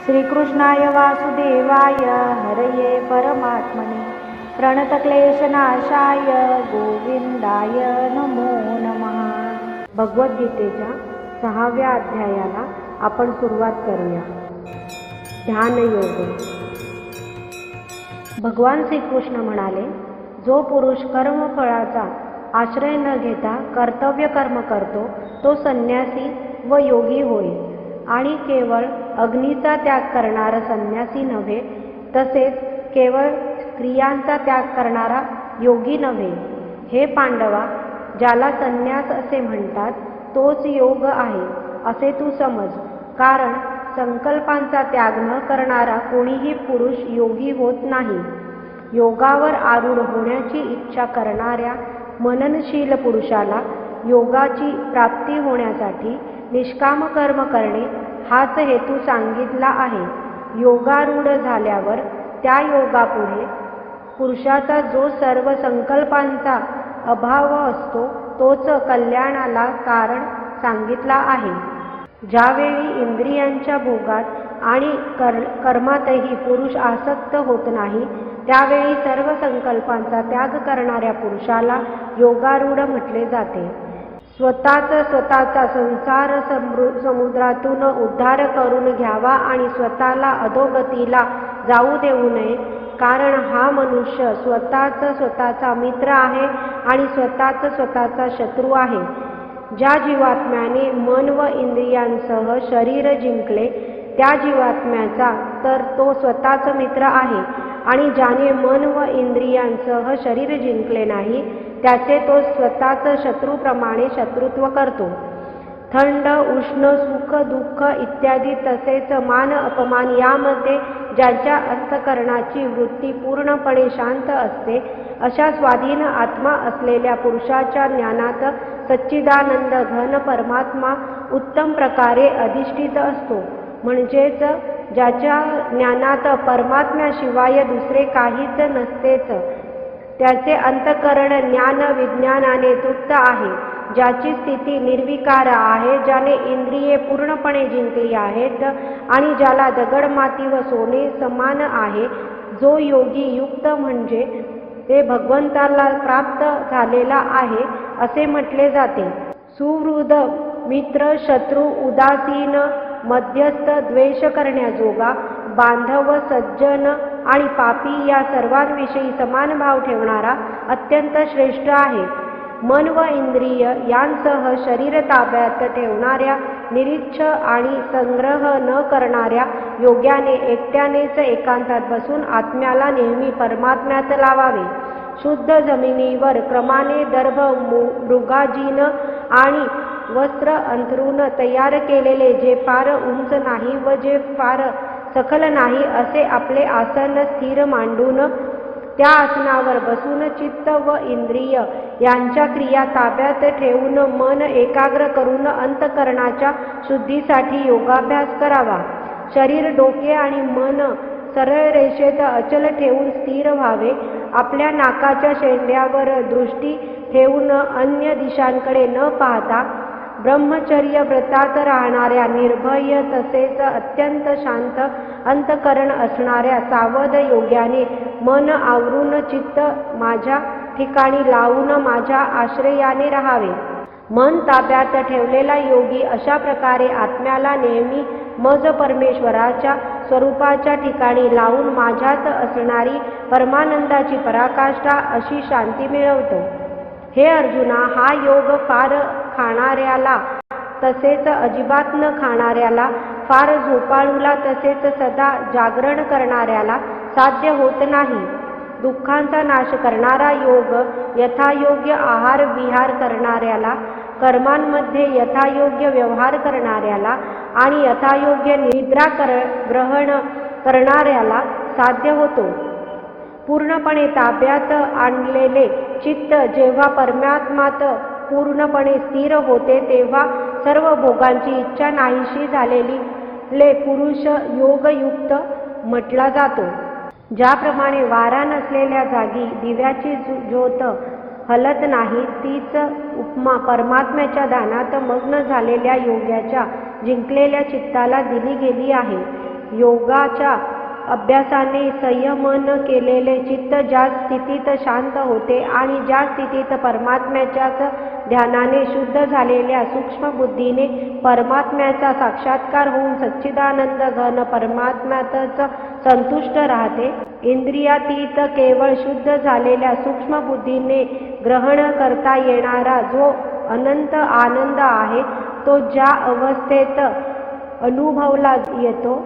श्रीकृष्णाय वासुदेवाय हरये परमात्मने प्रणतक्लेशनाशाय गोविंदाय नमो नमः। भगवद्गीतेच्या 6व्या अध्यायाला आपण सुरुवात करूया। ध्यानयोग। भगवान श्रीकृष्ण म्हणाले, जो पुरुष कर्मफळाचा आश्रय न घेता कर्तव्य कर्म करतो तो संन्यासी व योगी होय, आणि केवळ अग्नीचा त्याग करणारा संन्यासी नव्हे, तसेच केवळ क्रियांचा त्याग करणारा योगी नव्हे। हे पांडवा, ज्याला संन्यास असे म्हणतात तोच योग आहे असे तू समज, कारण संकल्पांचा त्याग न करणारा कोणीही पुरुष योगी होत नाही। योगावर आरूढ होण्याची इच्छा करणाऱ्या मननशील पुरुषाला योगाची प्राप्ती होण्यासाठी निष्काम कर्म करणे हाच हेतू सांगितला आहे। योगारूढ झाल्यावर त्या योगापुढे पुरुषाचा जो सर्व संकल्पांचा अभाव असतो तोच कल्याणाला कारण सांगितला आहे। ज्यावेळी इंद्रियांच्या भोगात आणि कर्मातही पुरुष आसक्त होत नाही, त्यावेळी सर्व संकल्पांचा त्याग करणाऱ्या पुरुषाला योगारूढ म्हटले जाते। स्वतःचा संसार समुद्रातून उद्धार करून घ्यावा आणि स्वतःला अधोगतीला जाऊ देऊ नये, कारण हा मनुष्य स्वतःचा मित्र आहे आणि स्वतःचा शत्रू आहे। ज्या जीवात्म्याने मन व इंद्रियांसह शरीर जिंकले त्या जीवात्म्याचा तर तो स्वतःचा मित्र आहे, आणि ज्याने मन व इंद्रियांसह शरीर जिंकले नाही त्याचे तो स्वतःच शत्रूप्रमाणे शत्रुत्व करतो। थंड उष्ण सुख दुःख इत्यादी तसेच मान अपमान यामध्ये ज्यांच्या अंतःकरणाची वृत्ती पूर्णपणे शांत असते, अशा स्वाधीन आत्मा असलेल्या पुरुषाच्या ज्ञानात सच्चिदानंद घन परमात्मा उत्तम प्रकारे अधिष्ठित असतो। म्हणजेच ज्याच्या ज्ञानात परमात्म्याशिवाय दुसरे काहीच नसतेच, त्याचे अंतःकरण ज्ञान विज्ञानाने तृप्त आहे। ज्याची स्थिती निर्विकार आहे, ज्याने इंद्रिये पूर्णपणे जिंकली आहेत आणि ज्याला दगड माती व सोने समान आहे, जो योगी युक्त म्हणजे ते भगवंताला प्राप्त झालेला आहे असे म्हटले जाते। सुहृद मित्र शत्रू उदासीन मध्यस्थ द्वेष करण्याजोगा बांधव सज्जन आणि पापी या सर्वांविषयी समान भाव ठेवणारा अत्यंत श्रेष्ठ आहे। मन व इंद्रिय यांसह शरीर ताब्यात ठेवणाऱ्या निरीच्छ आणि संग्रह न करणाऱ्या योग्याने एकट्यानेच एकांतात बसून आत्म्याला नेहमी परमात्म्यात लावावे। शुद्ध जमिनीवर क्रमाने दर्भ मृगाजीन आणि वस्त्र अंथरून तयार केलेले जे फार उंच नाही व जे फार सखल नाही असे आपले आसन स्थिर मांडून त्या आसनावर बसून चित्त व इंद्रिय यांच्या क्रिया ताब्यात ठेवून मन एकाग्र करून अंतःकरणाच्या शुद्धीसाठी योगाभ्यास करावा। शरीर डोके आणि मन सरळ रेषेत अचल ठेवून स्थिर व्हावे। आपल्या नाकाच्या शेंड्यावर दृष्टी ठेवून अन्य दिशांकडे न पाहता ब्रह्मचर्य व्रतात राहणाऱ्या निर्भय तसेच अत्यंत शांत अंतःकरण असणाऱ्या सावध योग्याने मन आवरून चित्त माझ्या ठिकाणी लावून माझ्या आश्रयाने राहावे। मन ताब्यात ठेवलेला योगी अशा प्रकारे आत्म्याला नेहमी मज परमेश्वराच्या स्वरूपाच्या ठिकाणी लावून माझ्यात असणारी परमानंदाची पराकाष्ठा अशी शांती मिळवतो। हे अर्जुना, हा योग फार खाणाऱ्याला तसेच अजिबात न खाणाऱ्याला, फार झोपाळूला तसेच सदा जागरण करणाऱ्याला साध्य होत नाही। दुःखांचा नाश करणारा योग यथायोग्य आहार विहार करणाऱ्याला, कर्मांमध्ये यथायोग्य व्यवहार करणाऱ्याला आणि यथायोग्य निद्रा ग्रहण करणाऱ्याला साध्य होतो। पूर्णपणे ताब्यात आणलेले चित्त जेव्हा परमात्म्यात पूर्णपणे स्थिर होते तेव्हा सर्व भोगांची इच्छा नाहीशी झालेले पुरुष योगयुक्त म्हटला जातो। ज्याप्रमाणे वारा नसलेल्या जागी दिव्याची ज्योत हलत नाही, तीच उपमा परमात्म्याच्या दानात मग्न झालेल्या योग्याच्या जिंकलेल्या चित्ताला दिली गेली आहे। योगाच्या अभ्यासाने संयमन केलेले चित्त ज्या स्थितीत शांत होते आणि ज्या स्थितीत परमात्म्याच्याच ध्यानाने शुद्ध झालेल्या सूक्ष्म बुद्धीने परमात्म्याचा साक्षात्कार होऊन सच्चिदानंद घन परमात्म्यातच संतुष्ट राहते. इंद्रियातीत केवळ शुद्ध झालेल्या सूक्ष्म बुद्धीने ग्रहण करता येणारा जो अनंत आनंद आहे तो ज्या अवस्थेत अनुभवला येतो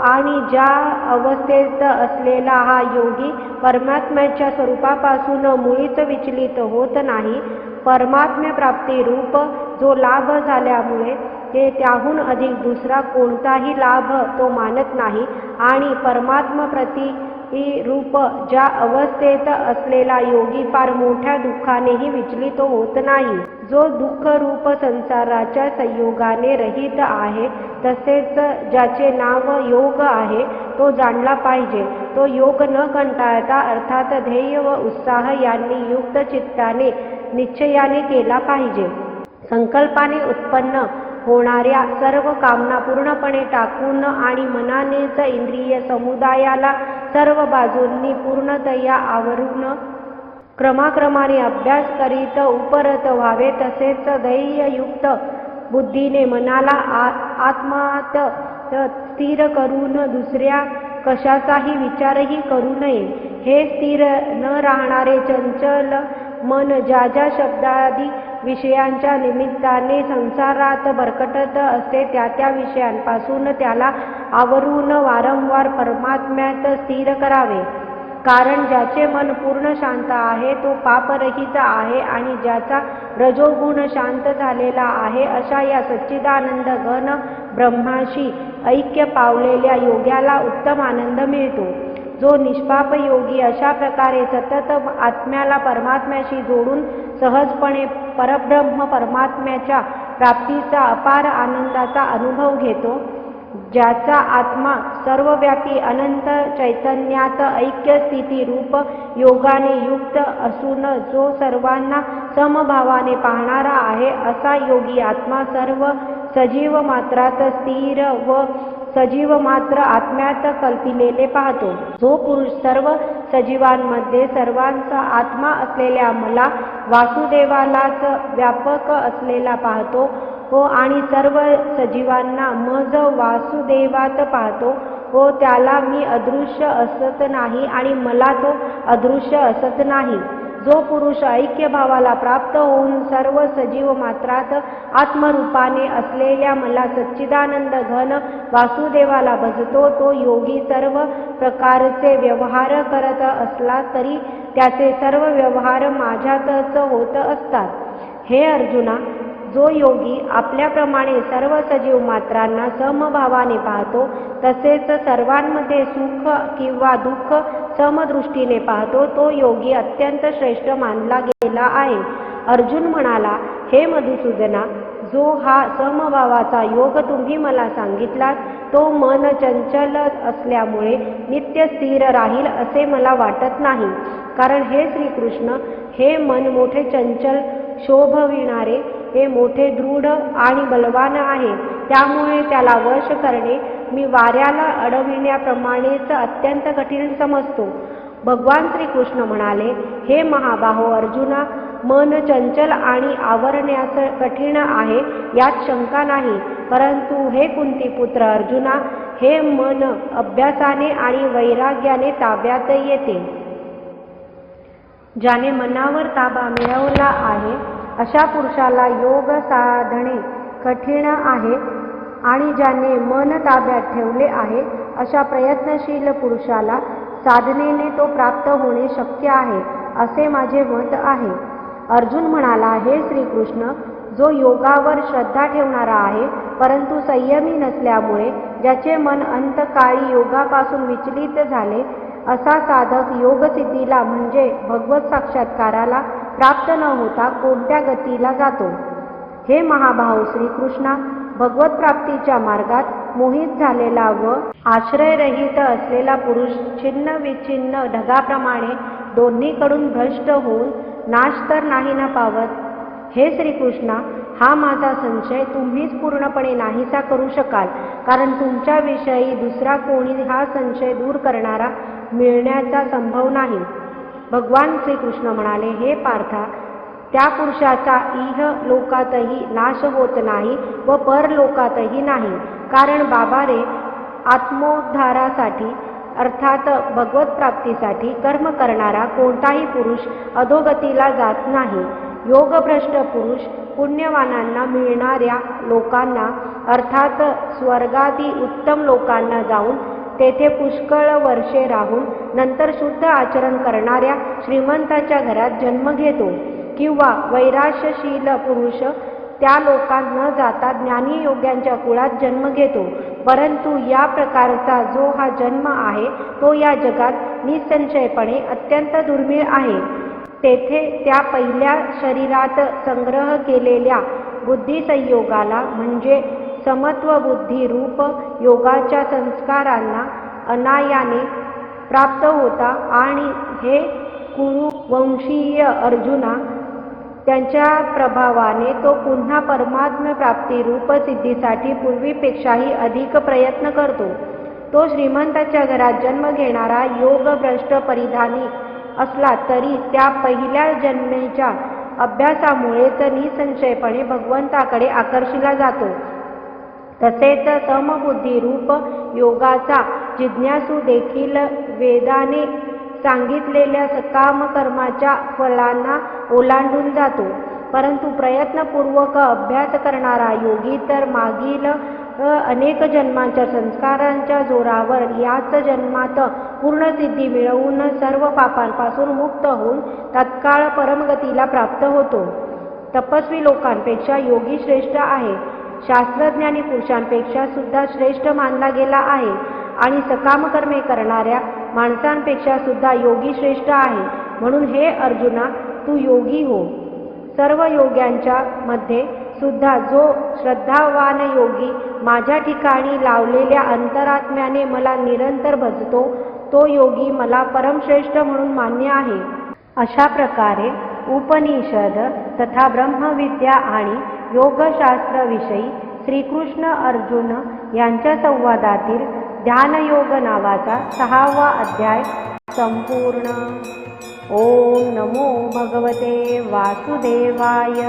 आणि ज्या अवस्थेत असलेला हा योगी परमात्म्याच्या स्वरूपापासून मुळीच विचलित होत नाही. परमात्म्य प्राप्ती रूप जो लाभ झाल्यामुळे ते त्याहून अधिक दुसरा कोणताही लाभ तो मानत नाही आणि परमात्मा प्रती रूप ज्या अवस्थेत असलेला योगी फार मोठ्या दुःखानेही विचलित होत नाही. जो दुःख रूप संसाराच्या संयोगाने रहित आहे तसेच ज्याचे नाव योग आहे तो जाणला पाहिजे. तो योग न कंटाळता अर्थात ध्येय व उत्साह यांनी युक्त चित्ताने निश्चयाने केला पाहिजे. संकल्पाने उत्पन्न होणाऱ्या सर्व कामना पूर्णपणे टाकून आणि मनानेच इंद्रिय समुदायाला सर्व बाजूंनी पूर्णतया आवरून क्रमाक्रमाने अभ्यास करीत उपरत व्हावे. तसेच ध्येययुक्त बुद्धीने मनाला आत्मात स्थिर करून दुसऱ्या कशाचाही विचारही करू नये. हे स्थिर न राहणारे चंचल मन ज्या ज्या शब्दादी विषयांच्या निमित्ताने संसारात भरकटत असते त्या त्या विषयांपासून त्याला आवरून वारंवार परमात्म्यात स्थिर करावे. कारण ज्याचे मन पूर्ण शांत आहे तो पापरहित आहे आणि ज्याचा रजोगुण शांत झालेला आहे अशा या सच्चिदानंद घन ब्रह्माशी ऐक्य पावलेल्या योग्याला उत्तम आनंद मिळतो. जो निष्पाप योगी अशा प्रकारे सतत आत्म्याला परमात्म्याशी जोडून सहजपणे परब्रह्म परमात्म्याच्या प्राप्तीचा अपार आनंदाचा अनुभव घेतो, ज्याचा आत्मा सर्वव्यापी अनंत चैतन्यात ऐक्य स्थिती रूप योगाने युक्त असून जो सर्वांना समभावाने पाहणारा आहे असा योगी आत्मा सर्व सजीव मात्रात स्थिर व सजीव मात्र आत्म्यात कल्पिलेले पाहतो. जो पुरुष सर्व सजीवांमध्ये सर्वांचा आत्मा असलेल्या मला वासुदेवालाच व्यापक असलेला पाहतो हो आणि सर्व सजीवांना मज वासुदेवात पाहतो हो त्याला मी अदृश्य असत नाही आणि मला तो अदृश्य असत नाही. जो पुरुष ऐक्य भावाला प्राप्त होऊन सर्व सजीव मात्रात आत्मरूपाने असलेल्या मला सच्चिदानंद घन वासुदेवाला भजतो तो योगी सर्व प्रकारचे व्यवहार करत असला तरी त्याचे सर्व व्यवहार माझ्यातच होत असतात. हे अर्जुना, जो योगी आपल्याप्रमाणे सर्व सजीव मात्रांना समभावाने पाहतो तसेच सर्वांमध्ये सुख किंवा दुःख समदृष्टीने पाहतो तो योगी अत्यंत श्रेष्ठ मानला गेला आहे. अर्जुन म्हणाला, हे मधुसूदना, जो हा समभावाचा योग तुम्ही मला सांगितलात तो मन चंचल असल्यामुळे नित्य स्थिर राहील असे मला वाटत नाही. कारण हे श्रीकृष्ण, हे मन मोठे चंचल शोभविणारे हे मोठे दृढ आणि बलवान आहे. त्यामुळे त्याला वश करणे मी वाऱ्याला अडविण्याप्रमाणेच अत्यंत कठीण समजतो. भगवान श्रीकृष्ण म्हणाले, हे महाबाहो अर्जुना, मन चंचल आणि आवरण्यास कठीण आहे यात शंका नाही. परंतु हे कुंतीपुत्र अर्जुना, हे मन अभ्यासाने आणि वैराग्याने ताब्यात येते. ज्याने मनावर ताबा मिळवला आहे अशा पुरुषाला योग साधणे कठीण आहे आणि ज्याने मन ताब्यात ठेवले आहे अशा प्रयत्नशील पुरुषाला साधनेने तो प्राप्त होणे शक्य आहे असे माझे मत आहे. अर्जुन म्हणाला, हे श्रीकृष्ण, जो योगावर श्रद्धा ठेवणारा आहे परंतु संयमी नसल्यामुळे ज्याचे मन अंतकाळी योगापासून विचलित झाले असा साधक योगसिद्धीला म्हणजे भगवत साक्षात्काराला प्राप्त न होता कोणत्या गतीला जातो. हे महाभाऊ श्रीकृष्णा, भगवत प्राप्तीच्या मार्गात मोहित झालेला व आश्रयरहित असलेला पुरुष छिन्न विच्छिन्न ढगाप्रमाणे दोन्हीकडून भ्रष्ट होऊन नाश तर नाही ना पावत. हे श्रीकृष्णा, हा माझा संशय तुम्हीच पूर्णपणे नाहीसा करू शकाल. कारण तुमच्याविषयी दुसरा कोणी हा संशय दूर करणारा मिळण्याचा संभव नाही. भगवान श्रीकृष्ण म्हणाले, हे पार्था, त्या पुरुषाचा इह लोकातही नाश होत नाही व परलोकातही नाही. कारण बाबा रे, आत्मोद्धारासाठी अर्थात भगवत प्राप्तीसाठी कर्म करणारा कोणताही पुरुष अधोगतीला जात नाही. योगभ्रष्ट पुरुष पुण्यवानांना मिळणाऱ्या लोकांना अर्थात स्वर्गादी उत्तम लोकांना जाऊन तेथे पुष्कळ वर्षे राहून नंतर शुद्ध आचरण करणाऱ्या श्रीमंताच्या घरात जन्म घेतो. किंवा वैराश्यशील पुरुष त्या लोकात न जाता ज्ञानी योग्यांच्या कुळात जन्म घेतो. परंतु या प्रकारचा जो हा जन्म आहे तो या जगात निसंशयपणे अत्यंत दुर्मिळ आहे. तेथे त्या पहिल्या शरीरात संग्रह केलेल्या बुद्धिसंयोगाला म्हणजे समत्व बुद्धी रूप योगाच्या संस्कारांना अनायाने प्राप्त होता. आणि हे कुरुवंशीय अर्जुना, त्यांच्या प्रभावाने तो पुन्हा परमात्म प्राप्ती रूप सिद्धीसाठी पूर्वीपेक्षाही अधिक प्रयत्न करतो. तो श्रीमंताच्या घरात जन्म घेणारा योगभ्रष्ट परिधानी असला तरी त्या पहिल्या जन्मेच्या अभ्यासामुळेच निसंशयपणे भगवंताकडे आकर्षिला जातो. तसेच समबुद्धी रूप योगाचा जिज्ञासू देखील वेदाने सांगितलेल्या सकाम कर्माच्या फलांना ओलांडून जातो. परंतु प्रयत्नपूर्वक अभ्यास करणारा योगी तर मागील अनेक जन्मांच्या संस्कारांच्या जोरावर याच जन्मात पूर्णसिद्धी मिळवून सर्व पापांपासून मुक्त होऊन तत्काळ परमगतीला प्राप्त होतो. तपस्वी लोकांपेक्षा योगी श्रेष्ठ आहे. शास्त्रज्ञानी पुरुषांपेक्षा सुद्धा श्रेष्ठ मानला गेला आहे. आणि सकाम कर्मे करणाऱ्या माणसांपेक्षा सुद्धा योगी श्रेष्ठ आहे. म्हणून हे अर्जुना, तू योगी हो. सर्व योग्यांच्या मध्ये सुद्धा जो श्रद्धावान योगी माझ्या ठिकाणी लावलेल्या अंतरात्म्याने मला निरंतर भजतो तो योगी मला परमश्रेष्ठ म्हणून मान्य आहे. अशा प्रकारे उपनिषद तथा ब्रह्मविद्या आणि योगशास्त्राविषयी श्रीकृष्ण अर्जुन यांच्या संवादातील ध्यानयोग नावाचा 6वा अध्याय संपूर्ण. ओम नमो भगवते वासुदेवाय.